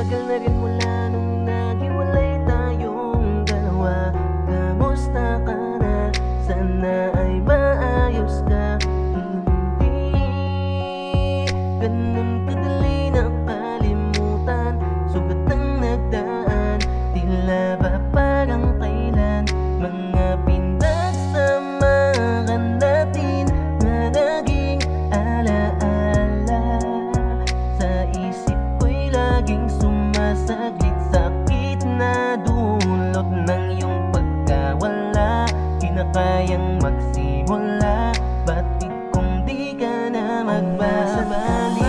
tagal na rin mula nung naghiwalay tayong dalawa. Kamusta ka na? Sana ay maayos ka. Hindi ganun kadali na kalimutan. Sugat ang nagdaan, tila ba parang kailan. Mga pinagsamahan natin na naging alaala. Sa isip ko'y laging sumasaglit, sakit na dulot ng iyong pagkawala. Di na kayang magsimula, batid kung di ka na magbabalik.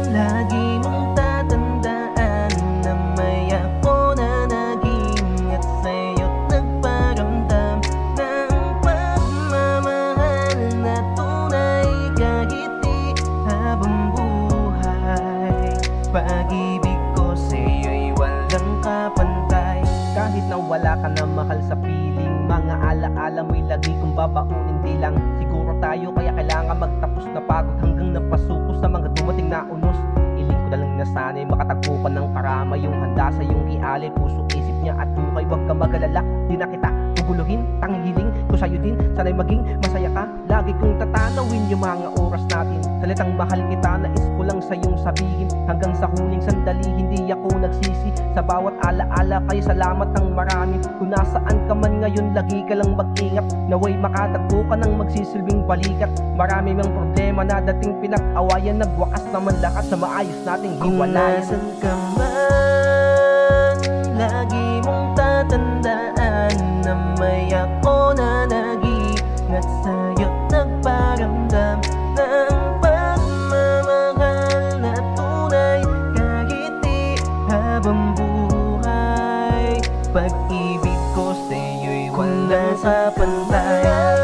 Lagi mong tatandaan na may ako na nag-ingat sa'yo't nagparamdam ng pagmamahal na tunay kahit di habang buhay. Pag-ibig ko sa'yo'y walang kapantay. Kahit na wala ka na mahal sa piling, mga alaala mo'y lagi kong babaunin. Di lang siguro tayo, kaya kailangan magtapos na pagod hanggang napasuko sa mga dumating na unos. Iling ko na lang na sana'y makatagpo ka ng karama, yung handa sa iyong ialay, puso, isip niya at hukay. Huwag ka mag-alala, di na kita guguluhin. Tanghiling ko sa'yo din, sana'y maging masaya ka. Lagi kong tatanawin yung mga oras natin. Salitang mahal kita, nais ko lang sa iyong sabihin. Hanggang sa huling sandali, hindi ako nagsisi sa bawat alaala. Kaya salamat ng marami. Kung nasaan ka man ngayon, lagi ka lang mag-ingat. Naway makatagpo ka ng magsisilbing balikat. Marami mang problema na dating pinag-awayan, nagwakas naman lahat sa maayos nating hiwalayan. Kung nasan ka man, lagi mong tatandaan na may ako na nag-ingat sa'yo't nagparamdam ng pagmamahal na tunay kahit di habang buhay. Pag-ibig ko sa'yo'y walang kapantayan.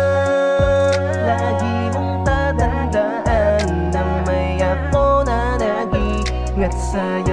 Lagi mong tatandaan na may ako na nag-ingat sa'yo